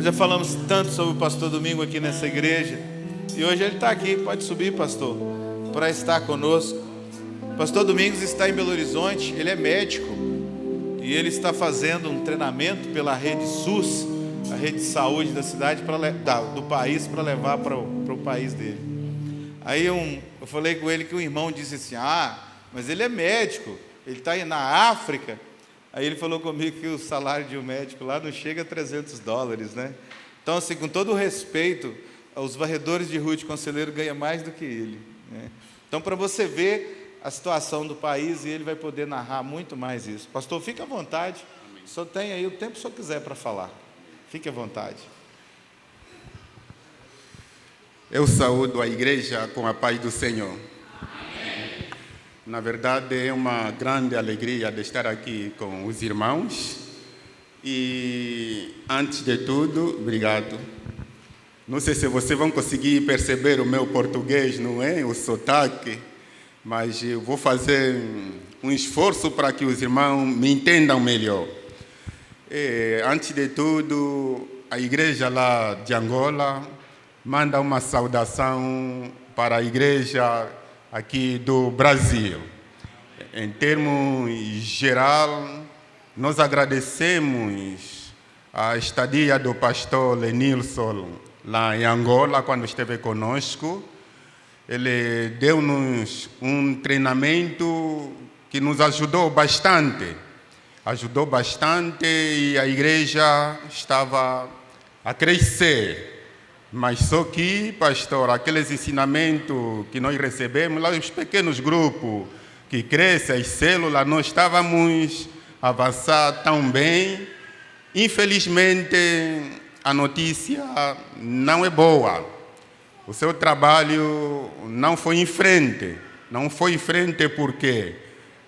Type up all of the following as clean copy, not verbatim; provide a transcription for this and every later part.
Nós já falamos tanto sobre o pastor Domingo aqui nessa igreja. E hoje ele está aqui. Pode subir, pastor, para estar conosco. O pastor Domingos está em Belo Horizonte. Ele é médico. E ele está fazendo um treinamento pela rede SUS, a rede de saúde da cidade, do país, para levar para o país dele. Aí eu falei com ele que um irmão disse assim: mas ele é médico, ele está aí na África. Aí ele falou comigo que o salário de um médico lá não chega a $300, né? Então, assim, com todo o respeito, os varredores de rua de conselheiro ganham mais do que ele, né? Então, para você ver a situação do país, e ele vai poder narrar muito mais isso. Pastor, fique à vontade. Amém. Só tem aí o tempo que o senhor quiser para falar. Fique à vontade. Eu saúdo a igreja com a paz do Senhor. Na verdade, é uma grande alegria de estar aqui com os irmãos. E, antes de tudo, obrigado. Não sei se vocês vão conseguir perceber o meu português, não é? O sotaque. Mas eu vou fazer um esforço para que os irmãos me entendam melhor. Antes de tudo, a igreja lá de Angola manda uma saudação para a igreja aqui do Brasil. Em termos geral, nós agradecemos a estadia do pastor Lenilson lá em Angola, quando esteve conosco. Ele deu-nos um treinamento que nos ajudou bastante. E a igreja estava a crescer. Mas só que, pastor, aqueles ensinamentos que nós recebemos, lá os pequenos grupos que crescem, as células, nós estávamos a avançar tão bem. Infelizmente, a notícia não é boa. O seu trabalho não foi em frente. Não foi em frente porque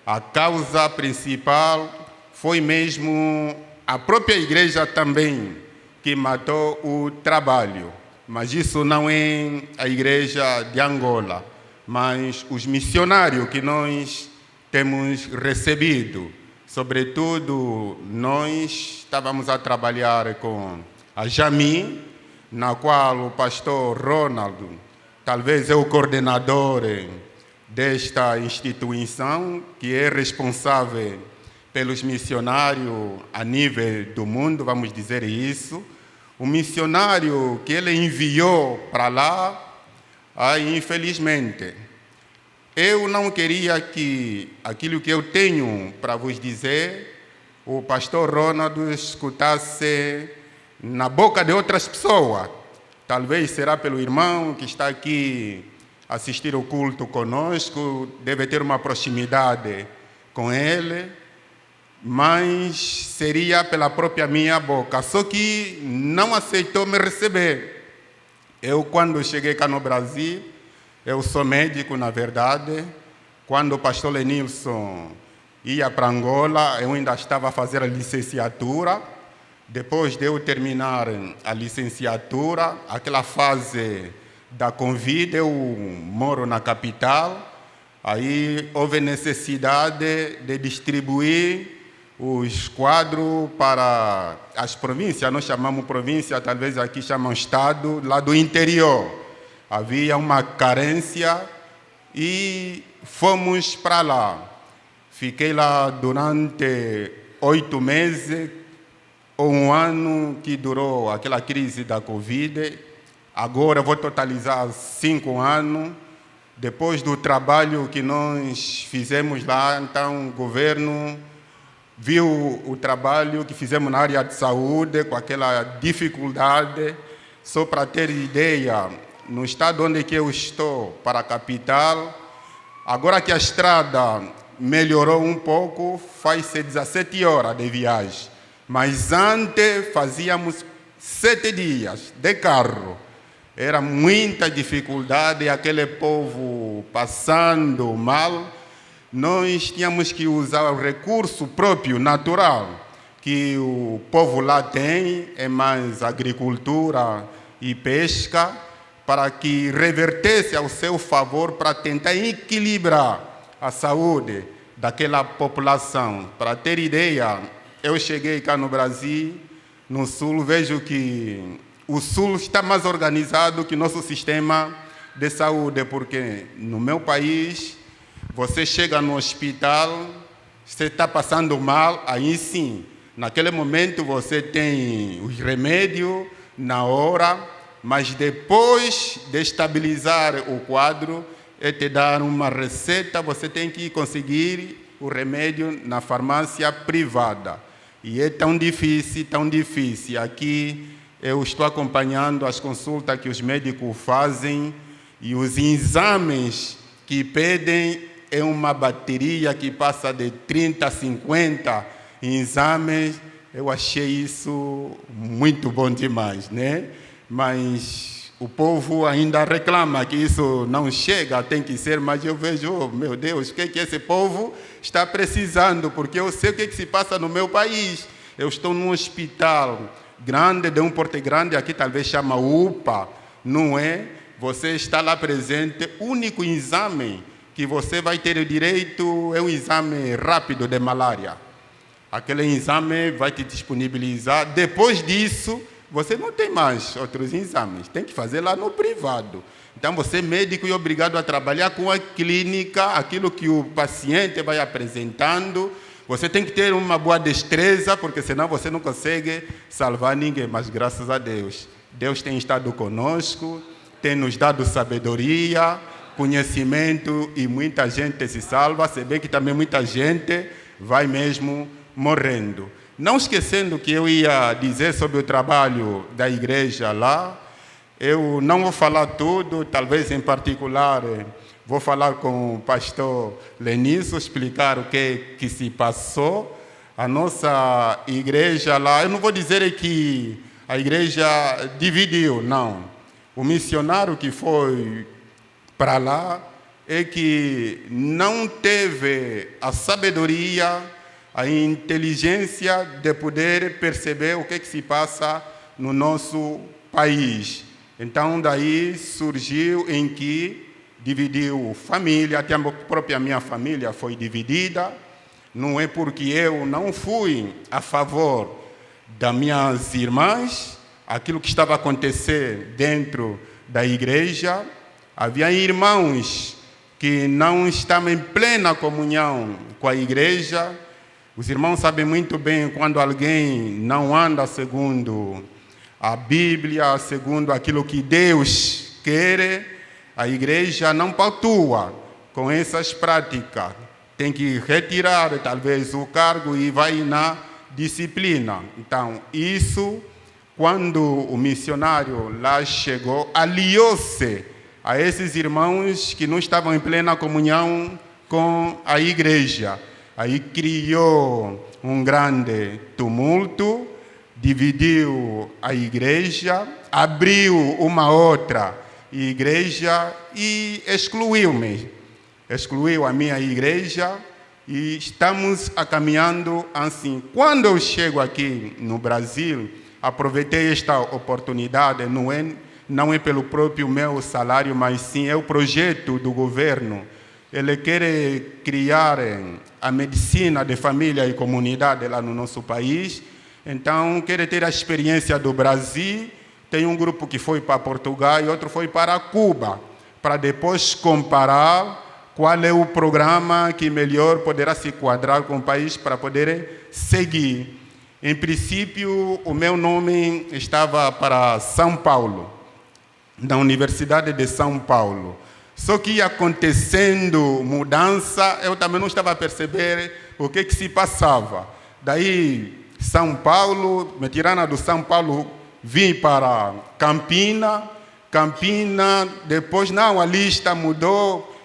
a causa principal foi mesmo a própria igreja também que matou o trabalho. Mas isso não é a igreja de Angola, mas os missionários que nós temos recebido. Sobretudo, nós estávamos a trabalhar com a Jami, na qual o pastor Ronaldo, talvez é o coordenador desta instituição, que é responsável pelos missionários a nível do mundo, vamos dizer isso. O missionário que ele enviou para lá, infelizmente, eu não queria que aquilo que eu tenho para vos dizer, o pastor Ronaldo escutasse na boca de outras pessoas. Talvez será pelo irmão que está aqui assistir o culto conosco, deve ter uma proximidade com ele, mas seria pela própria minha boca. Só que não aceitou me receber. Eu, quando cheguei cá no Brasil, eu sou médico, na verdade. Quando o pastor Lenilson ia para Angola, eu ainda estava a fazer a licenciatura. Depois de eu terminar a licenciatura, aquela fase da Covid, eu moro na capital. Aí houve necessidade de distribuir os quadros para as províncias. Nós chamamos província, talvez aqui chamam estado, lá do interior. Havia uma carência e fomos para lá. Fiquei lá durante 8 meses, ou 1 ano que durou aquela crise da Covid. Agora vou totalizar 5 anos. Depois do trabalho que nós fizemos lá, então o governo viu o trabalho que fizemos na área de saúde, com aquela dificuldade. Só para ter ideia, no estado onde que eu estou, para a capital, agora que a estrada melhorou um pouco, faz-se 17 horas de viagem. Mas antes fazíamos 7 dias de carro. Era muita dificuldade, aquele povo passando mal. Nós tínhamos que usar o recurso próprio, natural, que o povo lá tem, é mais agricultura e pesca, para que revertesse ao seu favor, para tentar equilibrar a saúde daquela população. Para ter ideia, eu cheguei cá no Brasil no Sul, vejo que o Sul está mais organizado que o nosso sistema de saúde, porque no meu país, você chega no hospital, você está passando mal, aí sim, naquele momento você tem os remédios na hora, mas depois de estabilizar o quadro, é te dar uma receita, você tem que conseguir o remédio na farmácia privada. E é tão difícil, tão difícil. Aqui eu estou acompanhando as consultas que os médicos fazem e os exames que pedem é uma bateria que passa de 30 a 50 exames. Eu achei isso muito bom demais, né? Mas o povo ainda reclama que isso não chega, tem que ser, mas eu vejo, oh, meu Deus, o que esse povo está precisando? Porque eu sei o que se passa no meu país. Eu estou num hospital grande, de um porte grande, aqui talvez chama UPA, não é? Você está lá presente, o único exame que você vai ter o direito é um exame rápido de malária. Aquele exame vai te disponibilizar. Depois disso, você não tem mais outros exames. Tem que fazer lá no privado. Então, você, médico, é obrigado a trabalhar com a clínica, aquilo que o paciente vai apresentando. Você tem que ter uma boa destreza, porque senão você não consegue salvar ninguém. Mas, graças a Deus, Deus tem estado conosco, tem nos dado sabedoria, conhecimento, e muita gente se salva. Se bem que também muita gente vai mesmo morrendo. Não esquecendo que eu ia dizer sobre o trabalho da igreja lá, eu não vou falar tudo, talvez em particular vou falar com o pastor Lenício, explicar o que se passou. A nossa igreja lá, eu não vou dizer que a igreja dividiu, não. O missionário que foi para lá é que não teve a sabedoria, a inteligência de poder perceber o que se passa no nosso país. Então, daí surgiu em que dividiu família, até a própria minha família foi dividida. Não é porque eu não fui a favor das minhas irmãs, aquilo que estava a acontecer dentro da igreja. Havia irmãos que não estavam em plena comunhão com a igreja. Os irmãos sabem muito bem quando alguém não anda segundo a Bíblia, segundo aquilo que Deus quer, a igreja não pactua com essas práticas. Tem que retirar talvez o cargo e vai na disciplina. Então, isso, quando o missionário lá chegou, aliou-se a esses irmãos que não estavam em plena comunhão com a igreja. Aí criou um grande tumulto, dividiu a igreja, abriu uma outra igreja e excluiu-me. Excluiu a minha igreja e estamos caminhando assim. Quando eu chego aqui no Brasil, aproveitei esta oportunidade, não é pelo próprio meu salário, mas sim é o projeto do governo. Ele quer criar a medicina de família e comunidade lá no nosso país. Então, quer ter a experiência do Brasil. Tem um grupo que foi para Portugal e outro foi para Cuba, para depois comparar qual é o programa que melhor poderá se enquadrar com o país para poder seguir. Em princípio, o meu nome estava para São Paulo, na Universidade de São Paulo. Só que ia acontecendo mudança, eu também não estava a perceber o que se passava. Daí, São Paulo, me tiraram do São Paulo, vim para Campina, depois não, a lista mudou,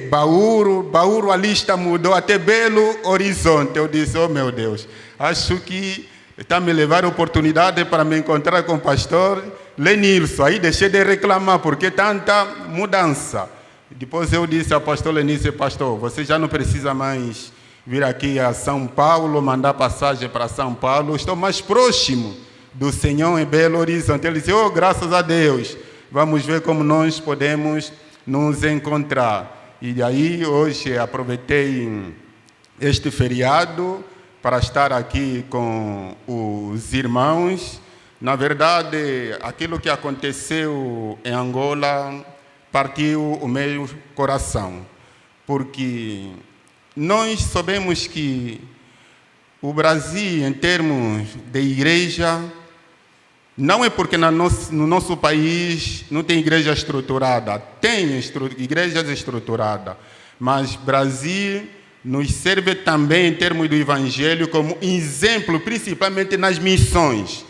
Bauru, a lista mudou, até Belo Horizonte. Eu disse, oh meu Deus, acho que está me levando a oportunidade para me encontrar com o pastor Lenilson. Aí deixei de reclamar, porque tanta mudança. Depois eu disse ao pastor Lenilson, pastor, você já não precisa mais vir aqui a São Paulo, mandar passagem para São Paulo, estou mais próximo do Senhor em Belo Horizonte. Ele disse, oh, graças a Deus, vamos ver como nós podemos nos encontrar. E aí hoje aproveitei este feriado para estar aqui com os irmãos. Na verdade, aquilo que aconteceu em Angola partiu o meu coração, porque nós sabemos que o Brasil, em termos de igreja, não é porque no nosso país não tem igreja estruturada, tem igrejas estruturadas, mas Brasil nos serve também, em termos do evangelho, como exemplo, principalmente nas missões.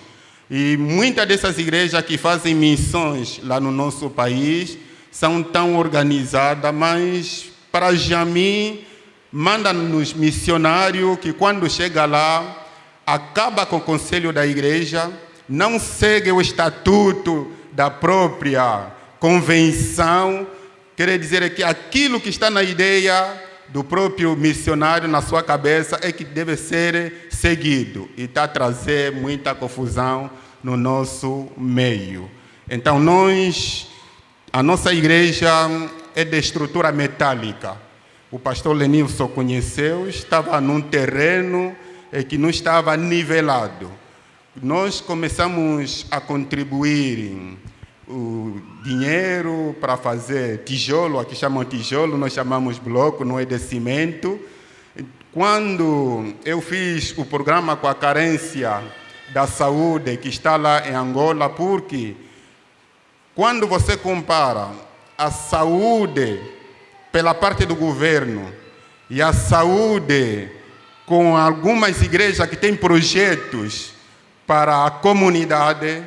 E muitas dessas igrejas que fazem missões lá no nosso país são tão organizadas, mas para Jami, manda-nos missionário que quando chega lá, acaba com o conselho da igreja, não segue o estatuto da própria convenção, quer dizer que aquilo que está na ideia do próprio missionário na sua cabeça é que deve ser seguido, e está a trazer muita confusão no nosso meio. Então a nossa igreja é de estrutura metálica. O pastor Lenilson conheceu, estava num terreno que não estava nivelado. Nós começamos a contribuir o dinheiro para fazer tijolo, aqui chamam tijolo, nós chamamos bloco, não é de cimento. Quando eu fiz o programa com a carência da saúde que está lá em Angola, porque quando você compara a saúde pela parte do governo e a saúde com algumas igrejas que têm projetos para a comunidade,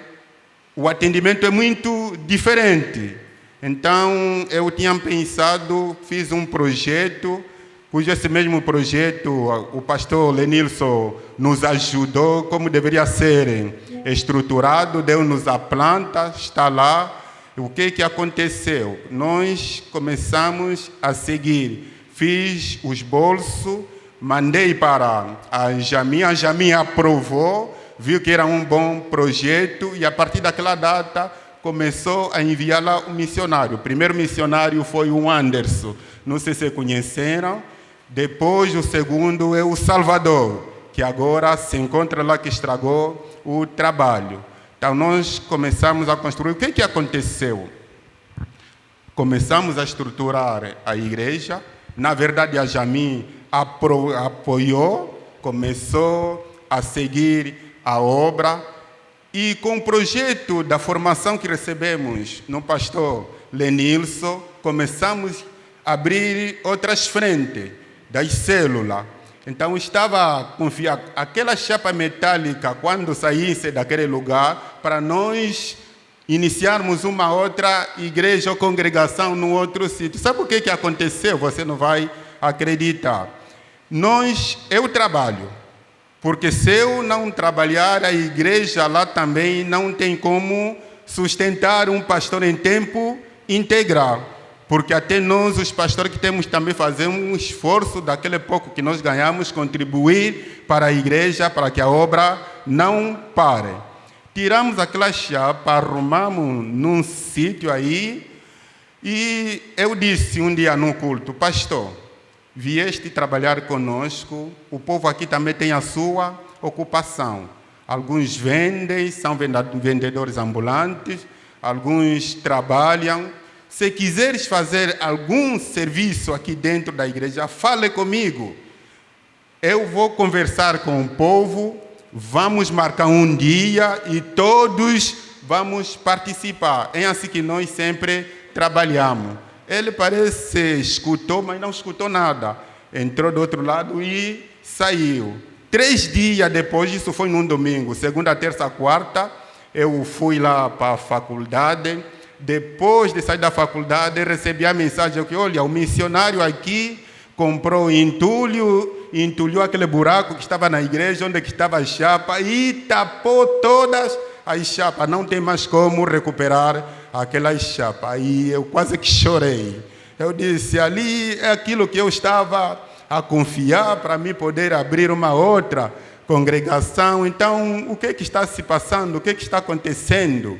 o atendimento é muito diferente. Então, eu tinha pensado, fiz um projeto, cujo esse mesmo projeto, o pastor Lenilson nos ajudou, como deveria ser estruturado, deu-nos a planta, está lá. O que aconteceu? Nós começamos a seguir. Fiz os bolsos, mandei para a Jami aprovou, viu que era um bom projeto e a partir daquela data começou a enviar lá um missionário. O primeiro missionário foi o Anderson, não sei se conheceram. Depois o segundo é o Salvador, que agora se encontra lá, que estragou o trabalho. Então nós começamos a construir. O que aconteceu? Começamos a estruturar a igreja. Na verdade, a Jami apoiou, começou a seguir a obra, e com o projeto da formação que recebemos no pastor Lenilson, começamos a abrir outras frentes das células. Então estava a confiar aquela chapa metálica, quando saísse daquele lugar, para nós iniciarmos uma outra igreja ou congregação no outro sítio. Sabe o que aconteceu? Você não vai acreditar. Eu trabalho. Porque se eu não trabalhar, a igreja lá também não tem como sustentar um pastor em tempo integral. Porque até nós, os pastores que temos também fazer um esforço daquele pouco que nós ganhamos, contribuir para a igreja, para que a obra não pare. Tiramos aquela chapa, arrumamos num sítio aí, e eu disse um dia no culto: pastor, vieste trabalhar conosco, o povo aqui também tem a sua ocupação. Alguns vendem, são vendedores ambulantes, alguns trabalham. Se quiseres fazer algum serviço aqui dentro da igreja, fale comigo. Eu vou conversar com o povo, vamos marcar um dia e todos vamos participar. É assim que nós sempre trabalhamos. Ele parece escutou, mas não escutou nada. Entrou do outro lado e saiu. 3 dias depois, isso foi num domingo, segunda, terça, quarta, eu fui lá para a faculdade. Depois de sair da faculdade, recebi a mensagem que, olha, o missionário aqui comprou entulhou aquele buraco que estava na igreja, onde estava a chapa, e tapou todas as chapas. Não tem mais como recuperar aquela chapa. Aí eu quase que chorei. Eu disse, ali é aquilo que eu estava a confiar para mim poder abrir uma outra congregação. Então, o que está se passando? O que está acontecendo?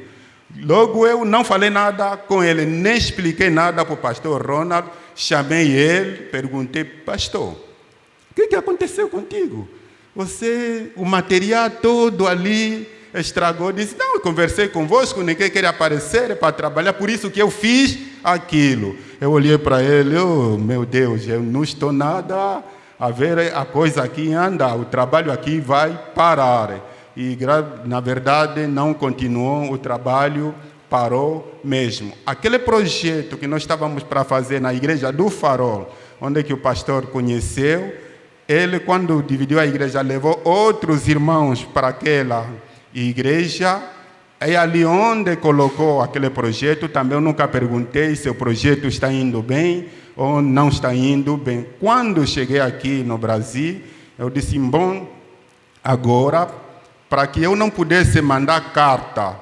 Logo eu não falei nada com ele, nem expliquei nada para o pastor Ronald. Chamei ele, perguntei, pastor, o que aconteceu contigo? o material todo ali estragou. Disse, não, eu conversei convosco, ninguém quer aparecer para trabalhar, por isso que eu fiz aquilo. Eu olhei para ele, oh, meu Deus, eu não estou nada a ver a coisa aqui anda, o trabalho aqui vai parar. E, na verdade, não continuou, o trabalho parou mesmo. Aquele projeto que nós estávamos para fazer na igreja do Farol, onde que o pastor conheceu, ele, quando dividiu a igreja, levou outros irmãos para aquela igreja. É ali onde colocou aquele projeto. Também eu nunca perguntei se o projeto está indo bem ou não está indo bem. Quando cheguei aqui no Brasil, eu disse, bom, agora, para que eu não pudesse mandar carta,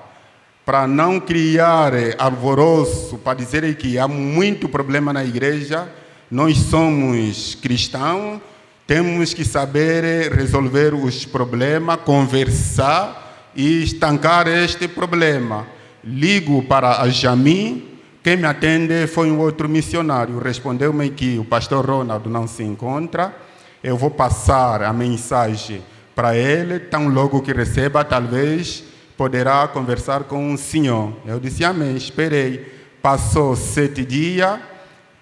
para não criar alvoroço, para dizer que há muito problema na igreja, nós somos cristãos, temos que saber resolver os problemas, conversar e estancar este problema. Ligo para a Jami, quem me atende foi um outro missionário. Respondeu-me que o pastor Ronaldo não se encontra. Eu vou passar a mensagem para ele, tão logo que receba, talvez poderá conversar com o senhor. Eu disse, amém, esperei. Passou 7 dias,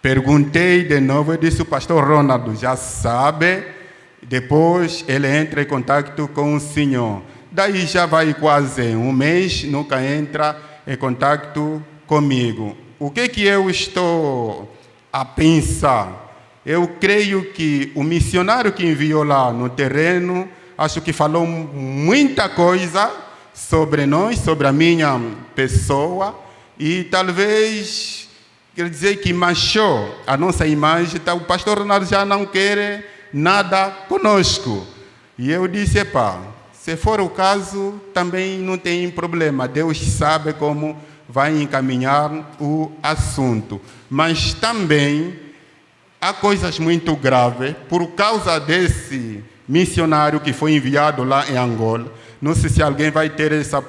perguntei de novo, eu disse, o pastor Ronaldo já sabe. Depois ele entra em contato com o senhor. Daí já vai quase um mês, nunca entra em contato comigo. O que eu estou a pensar? Eu creio que o missionário que enviou lá no terreno, acho que falou muita coisa sobre nós, sobre a minha pessoa, e talvez, quer dizer que manchou a nossa imagem, então, o pastor Ronaldo já não quer nada conosco. E eu disse, se for o caso, também não tem problema. Deus sabe como vai encaminhar o assunto. Mas também há coisas muito graves por causa desse missionário que foi enviado lá em Angola. Não sei se alguém vai ter essa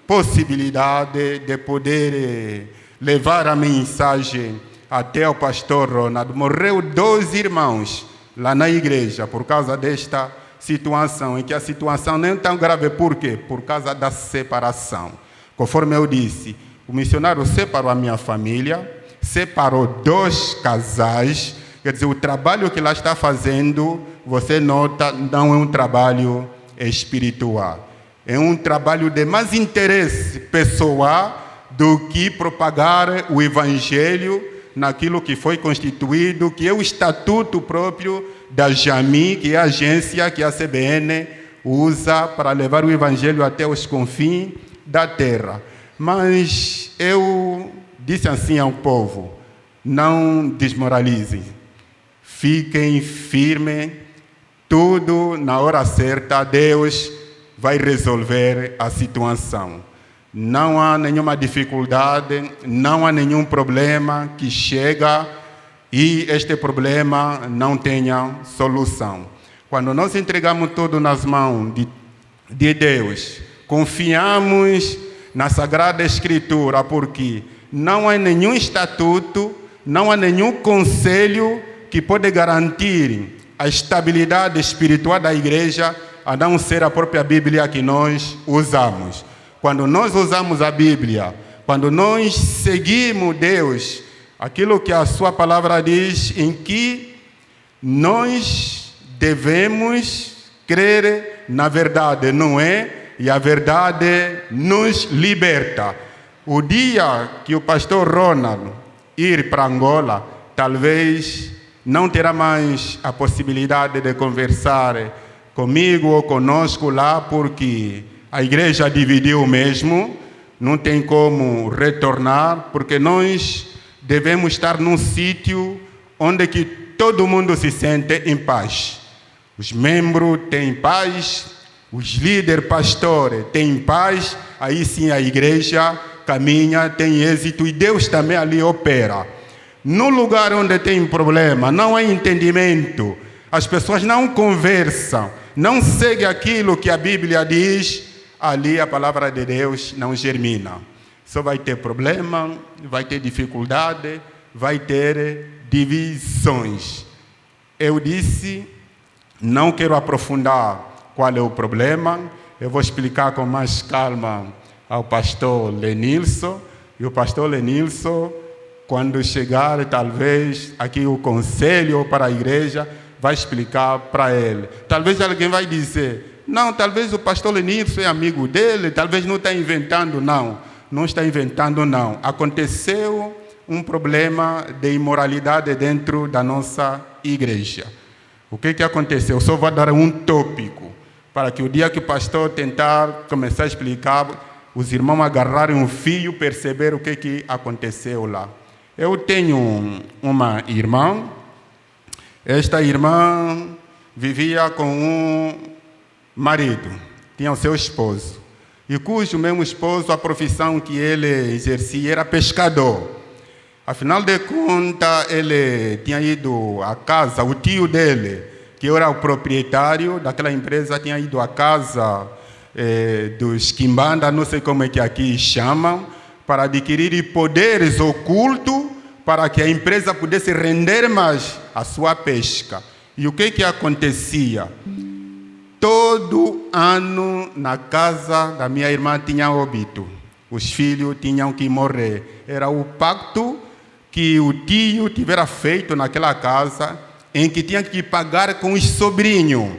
possibilidade de poder levar a mensagem até o pastor Ronaldo. Morreu 2 irmãos lá na igreja por causa desta situação, em que a situação não é tão grave. Por quê? Por causa da separação. Conforme eu disse, o missionário separou a minha família, separou 2 casais. Quer dizer, o trabalho que ela está fazendo, você nota, não é um trabalho espiritual. É um trabalho de mais interesse pessoal do que propagar o evangelho naquilo que foi constituído, que é o estatuto próprio da Jami, que é a agência que a CBN usa para levar o evangelho até os confins da terra. Mas eu disse assim ao povo, não desmoralizem, fiquem firmes, tudo na hora certa, Deus vai resolver a situação. Não há nenhuma dificuldade, não há nenhum problema que chega e este problema não tenha solução. Quando nós entregamos tudo nas mãos de Deus, confiamos na Sagrada Escritura, porque não há nenhum estatuto, não há nenhum conselho que pode garantir a estabilidade espiritual da igreja, a não ser a própria Bíblia que nós usamos. Quando nós usamos a Bíblia, quando nós seguimos Deus, aquilo que a sua palavra diz, em que nós devemos crer na verdade, não é? E a verdade nos liberta. O dia que o pastor Ronald ir para Angola, talvez não terá mais a possibilidade de conversar comigo ou conosco lá, porque a igreja dividiu mesmo, não tem como retornar, porque nós devemos estar num sítio onde que todo mundo se sente em paz. Os membros têm paz, os líderes pastores têm paz, aí sim a igreja caminha, tem êxito e Deus também ali opera. No lugar onde tem problema, não há entendimento, as pessoas não conversam, não seguem aquilo que a Bíblia diz, ali a palavra de Deus não germina. Só vai ter problema, vai ter dificuldade, vai ter divisões. Eu disse, não quero aprofundar qual é o problema. Eu vou explicar com mais calma ao pastor Lenilson. E o pastor Lenilson, quando chegar, talvez, aqui o conselho para a igreja, vai explicar para ele. Talvez alguém vai dizer, não, talvez o pastor Lenilson é amigo dele, talvez não está inventando, não. Não está inventando, não. Aconteceu um problema de imoralidade dentro da nossa igreja. O que aconteceu? Eu só vou dar um tópico, para que o dia que o pastor tentar começar a explicar, os irmãos agarrarem um fio, perceber o que aconteceu lá. Eu tenho uma irmã. Esta irmã vivia com um marido, tinha o seu esposo, e cujo mesmo esposo, a profissão que ele exercia era pescador. Afinal de contas, ele tinha ido à casa, o tio dele, que era o proprietário daquela empresa, tinha ido à casa dos Quimbanda, não sei como é que aqui chamam, para adquirir poderes ocultos para que a empresa pudesse render mais a sua pesca. E o que acontecia? Todo ano na casa da minha irmã tinha óbito. Os filhos tinham que morrer. Era o pacto que o tio tivera feito naquela casa, em que tinha que pagar com os sobrinhos.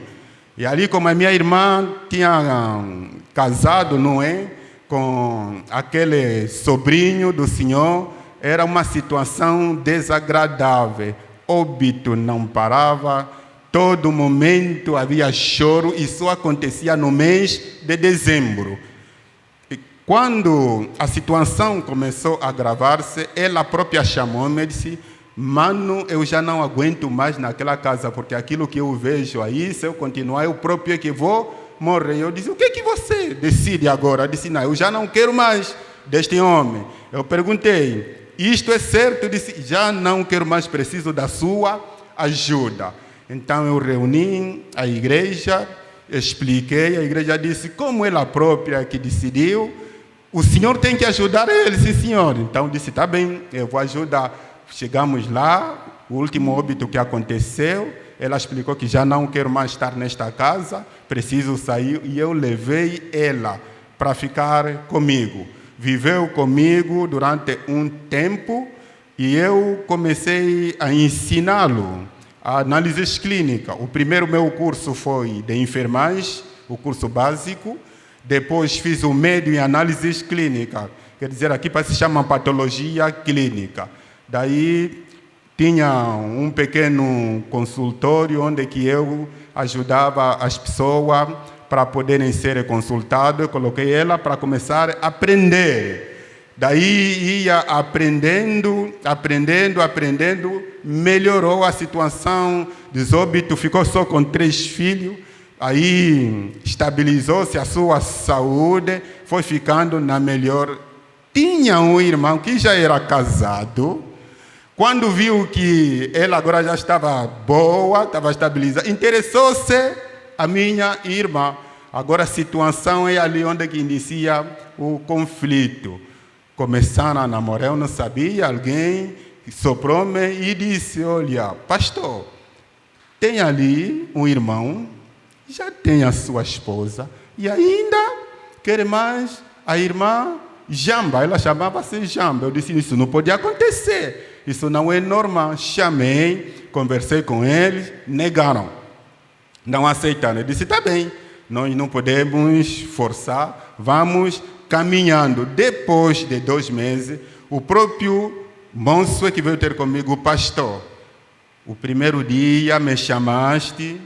E ali, como a minha irmã tinha casado, não é, com aquele sobrinho do senhor, era uma situação desagradável. Óbito não parava, todo momento havia choro, e só acontecia no mês de dezembro. Quando a situação começou a agravar-se, ela própria chamou-me e disse, mano, eu já não aguento mais naquela casa, porque aquilo que eu vejo aí, se eu continuar, eu próprio é que vou morrer. Eu disse, o que você decide agora? Eu disse, não, eu já não quero mais deste homem. Eu perguntei, isto é certo? Eu disse, já não quero mais, preciso da sua ajuda. Então eu reuni a igreja, expliquei, a igreja disse, como ela própria que decidiu, o senhor tem que ajudar ele, sim senhor. Então disse, tá bem, eu vou ajudar. Chegamos lá, o último óbito que aconteceu, ela explicou que já não quero mais estar nesta casa, preciso sair, e eu levei ela para ficar comigo. Viveu comigo durante um tempo e eu comecei a ensiná-lo a análises clínicas. O primeiro meu curso foi de enfermagem, o curso básico. Depois fiz o médio em análises clínicas, quer dizer, aqui se chama patologia clínica. Daí tinha um pequeno consultório onde que eu ajudava as pessoas para poderem ser consultadas. Eu coloquei ela para começar a aprender. Daí ia aprendendo, melhorou a situação dos óbitos, ficou só com 3 filhos. Aí estabilizou-se a sua saúde, foi ficando na melhor. Tinha um irmão que já era casado. Quando viu que ela agora já estava boa, estava estabilizada, interessou-se a minha irmã. Agora a situação é ali onde que inicia o conflito. Começaram a namorar, eu não sabia, alguém soprou-me e disse, olha, pastor, tem ali um irmão, já tem a sua esposa, e ainda quer mais a irmã Jamba, ela chamava-se Jamba. Eu disse, isso não pode acontecer, isso não é normal. Chamei, conversei com eles, negaram, não aceitaram. Eu disse, tá bem, nós não podemos forçar, vamos caminhando. Depois de 2 meses, o próprio moço que veio ter comigo, o pastor, o primeiro dia me chamaste,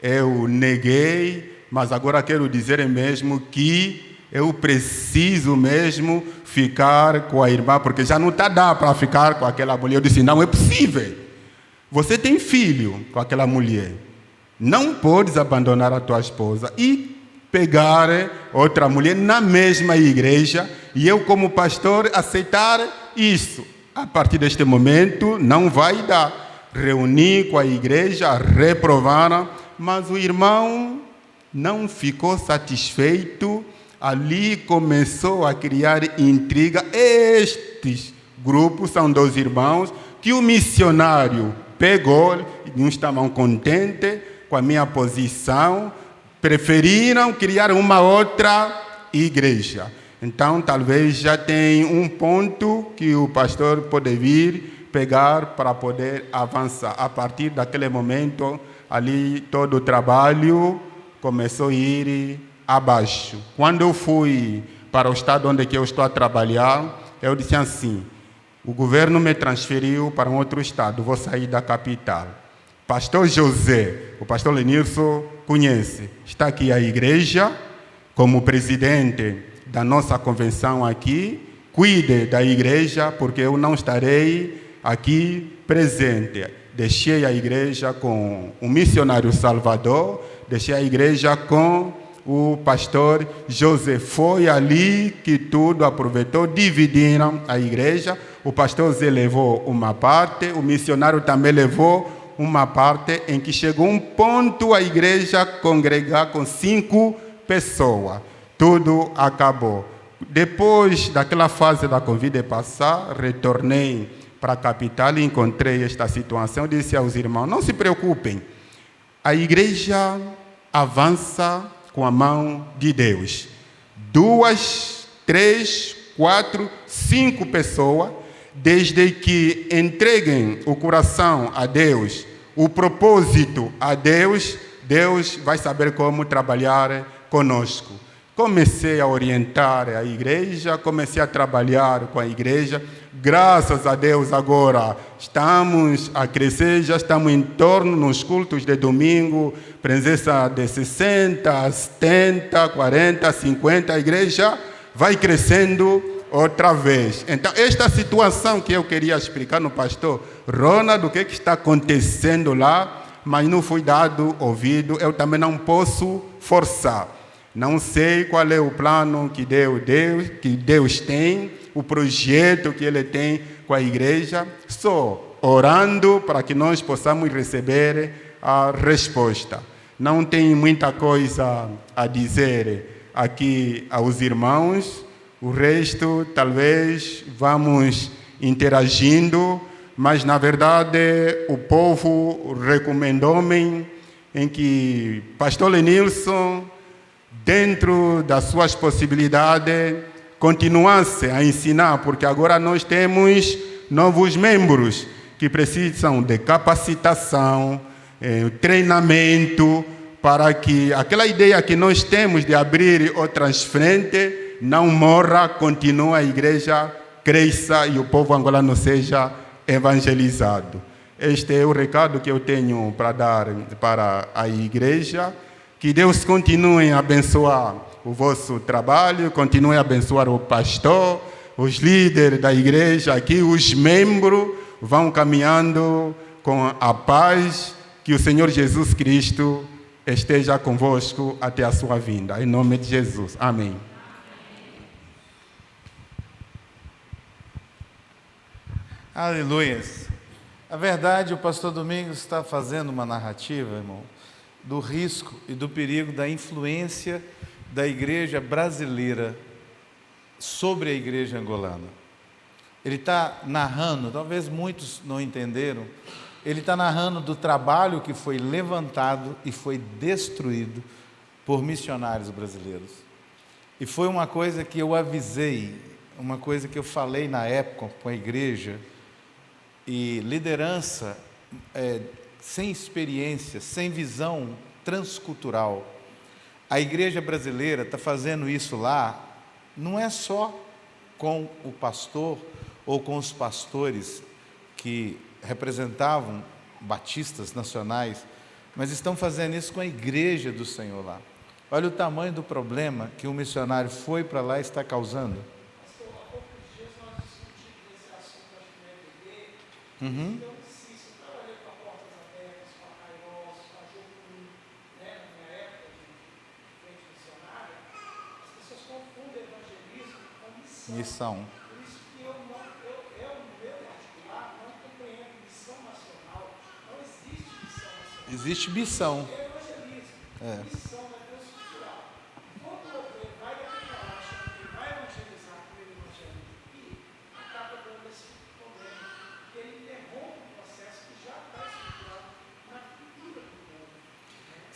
eu neguei, mas agora quero dizer mesmo que eu preciso mesmo ficar com a irmã, porque já não dá para ficar com aquela mulher. Eu disse, não é possível. Você tem filho com aquela mulher. Não podes abandonar a tua esposa e pegar outra mulher na mesma igreja e eu, como pastor, aceitar isso. A partir deste momento, não vai dar. Reuni com a igreja, reprovaram, mas o irmão não ficou satisfeito. Ali começou a criar intriga. Estes grupos são 2 irmãos que o missionário pegou, não estavam contentes com a minha posição, preferiram criar uma outra igreja. Então, talvez já tem um ponto que o pastor pode vir pegar para poder avançar. A partir daquele momento, ali todo o trabalho começou a ir abaixo. Quando eu fui para o estado onde eu estou a trabalhar, eu disse assim: o governo me transferiu para um outro estado, vou sair da capital. Pastor José, o pastor Lenilson conhece, está aqui a igreja, como presidente da nossa convenção aqui, cuide da igreja, porque eu não estarei aqui presente. Deixei a igreja com o missionário Salvador, deixei a igreja com o pastor José. Foi ali que tudo aproveitou, dividiram a igreja. O pastor Zé levou uma parte, o missionário também levou uma parte, em que chegou um ponto a igreja congregar com 5 pessoas. Tudo acabou. Depois daquela fase da Covid passar, retornei para a capital e encontrei esta situação. Disse aos irmãos: não se preocupem, a igreja avança com a mão de Deus. 2, 3, 4, 5 pessoas, desde que entreguem o coração a Deus, o propósito a Deus, Deus vai saber como trabalhar conosco. Comecei a orientar a igreja, comecei a trabalhar com a igreja. Graças a Deus agora estamos a crescer, já estamos em torno nos cultos de domingo, presença de 60, 70, 40, 50, a igreja vai crescendo outra vez. Então, esta situação que eu queria explicar no pastor Ronald, o que está acontecendo lá, mas não foi dado ouvido, eu também não posso forçar. Não sei qual é o plano que Deus tem, o projeto que Ele tem com a igreja, só orando para que nós possamos receber a resposta. Não tem muita coisa a dizer aqui aos irmãos, o resto talvez vamos interagindo, mas na verdade o povo recomendou-me em que pastor Lenilson, dentro das suas possibilidades, continuasse a ensinar, porque agora nós temos novos membros que precisam de capacitação, treinamento, para que aquela ideia que nós temos de abrir outras frentes não morra, continue, a igreja cresça e o povo angolano seja evangelizado. Este é o recado que eu tenho para dar para a igreja. Que Deus continue a abençoar o vosso trabalho, continue a abençoar o pastor, os líderes da igreja aqui, os membros vão caminhando com a paz, que o Senhor Jesus Cristo esteja convosco até a sua vinda. Em nome de Jesus. Amém. Aleluias. A verdade, o pastor Domingos está fazendo uma narrativa, irmão, do risco e do perigo da influência da igreja brasileira sobre a igreja angolana. Ele está narrando, talvez muitos não entenderam, ele está narrando do trabalho que foi levantado e foi destruído por missionários brasileiros. E foi uma coisa que eu avisei, uma coisa que eu falei na época com a igreja, e liderança sem experiência, sem visão transcultural. A igreja brasileira está fazendo isso lá, não é só com o pastor ou com os pastores que representavam batistas nacionais, mas estão fazendo isso com a igreja do Senhor lá. Olha o tamanho do problema que um missionário foi para lá e está causando. Há poucos dias nós discutimos esse assunto aqui no EBD. Missão. Por isso que eu, no meu particular, não compreendo missão nacional. Não existe missão nacional. Existe missão. É evangelismo. Missão é Deus cultural. Quando alguém vai declarar, achando que vai evangelizar com ele evangelho aqui, acaba dando esse problema. Porque ele interrompe um processo que já está estruturado na cultura do mundo.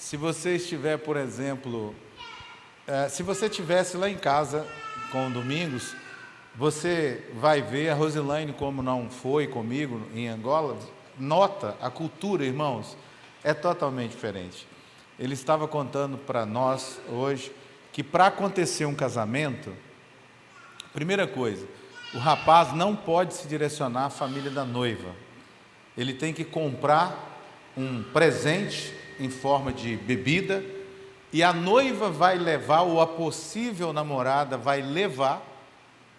se você estiver, por exemplo, se você estivesse lá em casa com o Domingos, você vai ver a Rosilaine, como não foi comigo em Angola, nota a cultura, irmãos, é totalmente diferente. Ele estava contando para nós hoje que para acontecer um casamento, primeira coisa, o rapaz não pode se direcionar à família da noiva. Ele tem que comprar um presente em forma de bebida e a noiva vai levar, ou a possível namorada vai levar,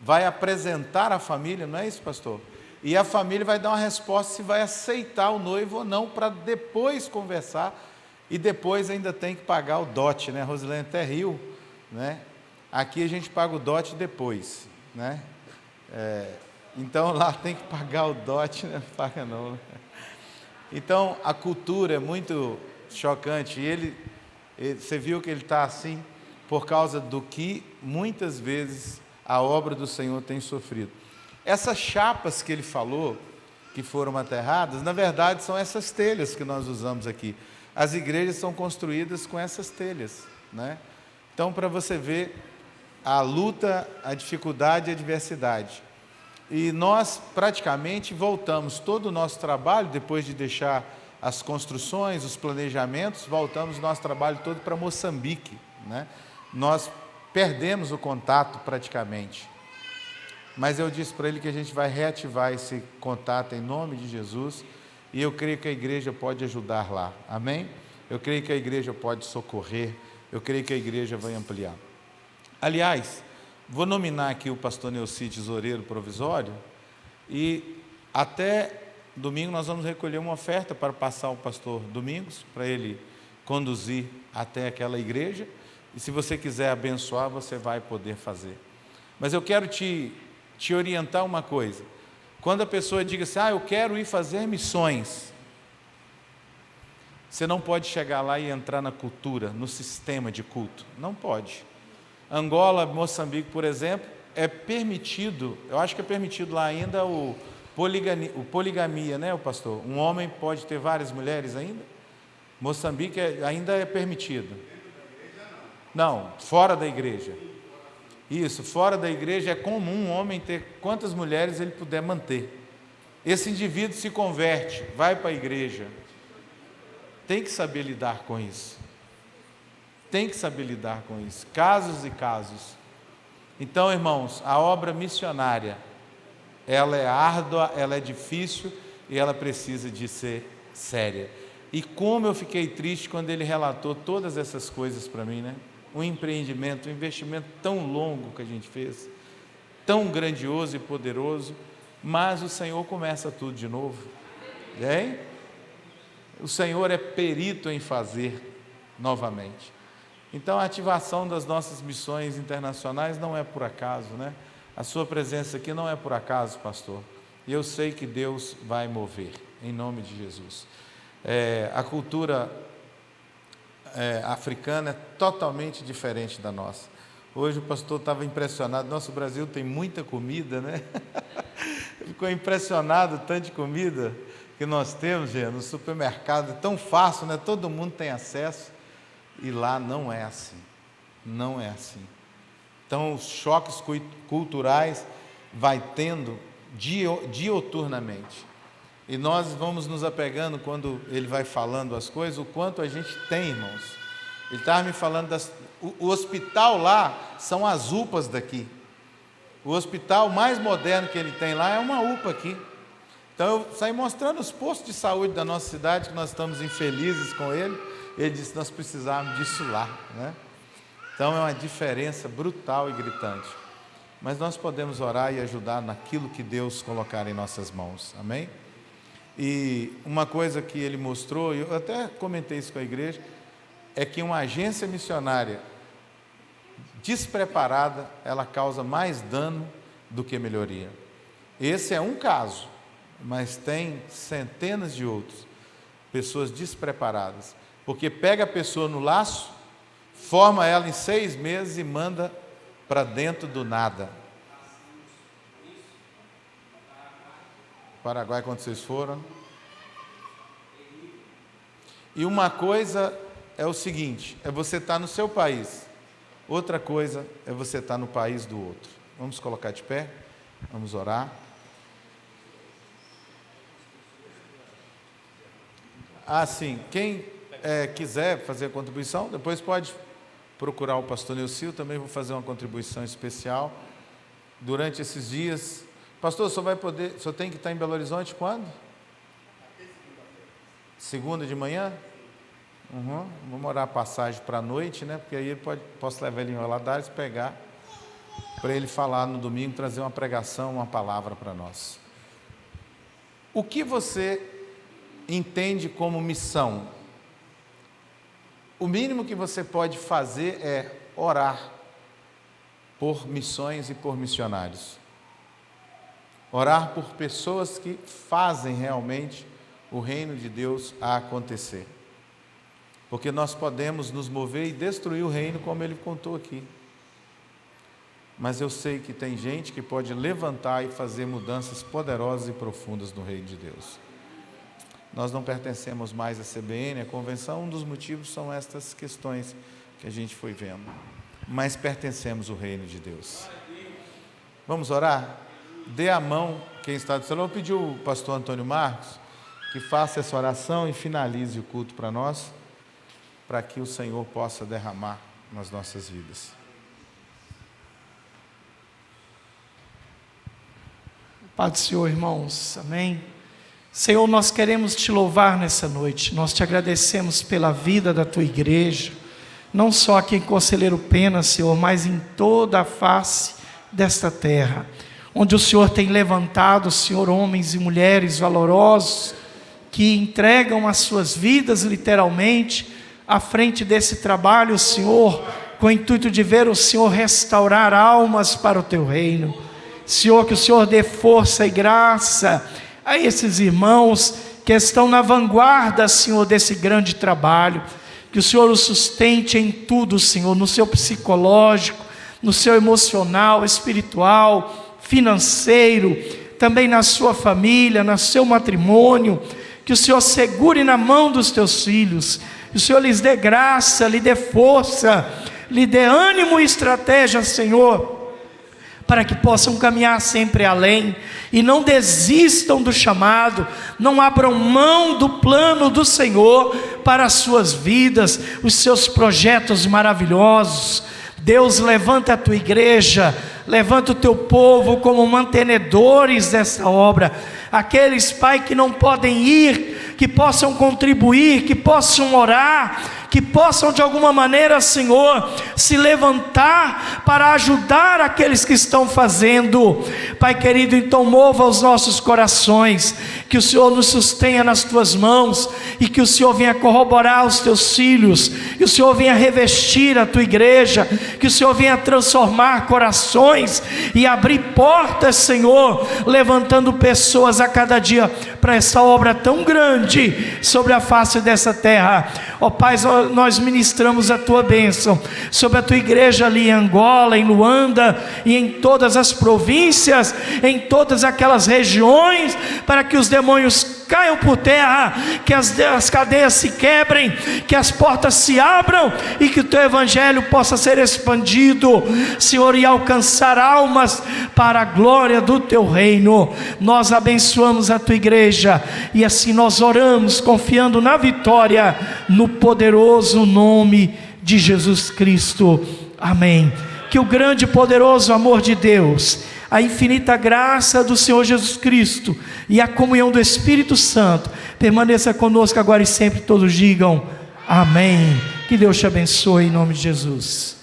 vai apresentar à família, não é isso, pastor? E a família vai dar uma resposta se vai aceitar o noivo ou não, para depois conversar, e depois ainda tem que pagar o dote, né? A Rosilene até riu, né? Aqui a gente paga o dote depois, né? Então lá tem que pagar o dote, né? Não paga não, né? Então a cultura é muito chocante, e você viu que ele está assim por causa do que muitas vezes a obra do Senhor tem sofrido. Essas chapas que ele falou, que foram aterradas, na verdade são essas telhas que nós usamos aqui. As igrejas são construídas com essas telhas, né? Então, para você ver a luta, a dificuldade e a adversidade. E nós praticamente voltamos todo o nosso trabalho, depois de deixar as construções, os planejamentos, voltamos o nosso trabalho todo para Moçambique, né? Nós perdemos o contato praticamente. Mas eu disse para ele que a gente vai reativar esse contato em nome de Jesus, e eu creio que a igreja pode ajudar lá, amém? Eu creio que a igreja pode socorrer, eu creio que a igreja vai ampliar. Aliás, vou nominar aqui o pastor Neuci Tesoureiro provisório, e até domingo nós vamos recolher uma oferta para passar ao pastor Domingos, para ele conduzir até aquela igreja, e se você quiser abençoar, você vai poder fazer. Mas eu quero te orientar uma coisa. Quando a pessoa diga assim, eu quero ir fazer missões, você não pode chegar lá e entrar na cultura, no sistema de culto. Não pode. Angola, Moçambique, por exemplo, é permitido, eu acho que é permitido lá ainda o poligamia, né, o pastor? Um homem pode ter várias mulheres ainda? Moçambique ainda é permitido. Não, fora da igreja. Isso, fora da igreja é comum um homem ter quantas mulheres ele puder manter. Esse indivíduo se converte, vai para a igreja. Tem que saber lidar com isso. Tem que saber lidar com isso. Casos e casos. Então, irmãos, a obra missionária, ela é árdua, ela é difícil e ela precisa de ser séria. E como eu fiquei triste quando ele relatou todas essas coisas para mim, né? Um empreendimento, um investimento tão longo que a gente fez, tão grandioso e poderoso, mas o Senhor começa tudo de novo. Hein? O Senhor é perito em fazer novamente. Então a ativação das nossas missões internacionais não é por acaso, né? A sua presença aqui não é por acaso, pastor. E eu sei que Deus vai mover, em nome de Jesus. A cultura africana é totalmente diferente da nossa. Hoje o pastor estava impressionado. Nosso Brasil tem muita comida, né? Ficou impressionado tanto de comida que nós temos, gente, no supermercado. É tão fácil, né? Todo mundo tem acesso. E lá não é assim. Não é assim. Então os choques culturais vai tendo dioturnamente. E nós vamos nos apegando, quando ele vai falando as coisas, o quanto a gente tem, irmãos. Ele estava me falando o hospital lá são as UPAs daqui. O hospital mais moderno que ele tem lá é uma UPA aqui. Então eu saí mostrando os postos de saúde da nossa cidade, que nós estamos infelizes com ele. Ele disse, nós precisávamos disso lá, né? Então é uma diferença brutal e gritante. Mas nós podemos orar e ajudar naquilo que Deus colocar em nossas mãos, amém? E uma coisa que ele mostrou, e eu até comentei isso com a igreja, é que uma agência missionária despreparada, ela causa mais dano do que melhoria. Esse é um caso, mas tem centenas de outros. Pessoas despreparadas. Porque pega a pessoa no laço, forma ela em 6 meses e manda para dentro do nada. Paraguai, quando vocês foram. E uma coisa é o seguinte: é você estar no seu país. Outra coisa é você estar no país do outro. Vamos colocar de pé, vamos orar. Sim, quem quiser fazer a contribuição, depois pode procurar o pastor Neucil, também vou fazer uma contribuição especial durante esses dias. Pastor, o senhor tem que estar em Belo Horizonte quando? Segunda de manhã? Vamos orar a passagem para a noite, né? Porque aí posso levar ele em Valadares, pegar, para ele falar no domingo, trazer uma pregação, uma palavra para nós. O que você entende como missão? O mínimo que você pode fazer é orar por missões e por missionários. Orar por pessoas que fazem realmente o reino de Deus a acontecer. Porque nós podemos nos mover e destruir o reino, como ele contou aqui. Mas eu sei que tem gente que pode levantar e fazer mudanças poderosas e profundas no reino de Deus. Nós não pertencemos mais à CBN, à convenção, um dos motivos são estas questões que a gente foi vendo. Mas pertencemos ao reino de Deus. Vamos orar? Dê a mão, quem está do celular. Eu vou pedir ao pastor Antônio Marcos que faça essa oração e finalize o culto para nós, para que o Senhor possa derramar nas nossas vidas. Pai do Senhor, irmãos, amém? Senhor, nós queremos te louvar nessa noite, nós te agradecemos pela vida da tua igreja, não só aqui em Conselheiro Pena, Senhor, mas em toda a face desta terra, onde o Senhor tem levantado, Senhor, homens e mulheres valorosos, que entregam as suas vidas literalmente, à frente desse trabalho, Senhor, com o intuito de ver o Senhor restaurar almas para o teu reino. Senhor, que o Senhor dê força e graça a esses irmãos que estão na vanguarda, Senhor, desse grande trabalho. Que o Senhor os sustente em tudo, Senhor, no seu psicológico, no seu emocional, espiritual, financeiro, também na sua família, no seu matrimônio. Que o Senhor segure na mão dos teus filhos, que o Senhor lhes dê graça, lhe dê força, lhe dê ânimo e estratégia, Senhor, para que possam caminhar sempre além, e não desistam do chamado, não abram mão do plano do Senhor para as suas vidas, os seus projetos maravilhosos. Deus, levanta a tua igreja, levanta o teu povo como mantenedores dessa obra, aqueles, Pai, que não podem ir, que possam contribuir, que possam orar, que possam de alguma maneira, Senhor, se levantar para ajudar aqueles que estão fazendo. Pai querido, então mova os nossos corações, que o Senhor nos sustenha nas tuas mãos, e que o Senhor venha corroborar os teus filhos, que o Senhor venha revestir a tua igreja, que o Senhor venha transformar corações e abrir portas, Senhor, levantando pessoas a cada dia para essa obra tão grande sobre a face dessa terra. Ó Pai, nós ministramos a tua bênção sobre a tua igreja ali em Angola, em Luanda e em todas as províncias, em todas aquelas regiões, para que os demônios caiam por terra, que as cadeias se quebrem, que as portas se abram e que o teu evangelho possa ser expandido, Senhor, e alcançar almas para a glória do teu reino. Nós abençoamos a tua igreja e assim nós oramos confiando na vitória, no poderoso nome de Jesus Cristo, amém. Que o grande e poderoso amor de Deus, a infinita graça do Senhor Jesus Cristo e a comunhão do Espírito Santo permaneça conosco agora e sempre. Todos digam amém. Que Deus te abençoe em nome de Jesus.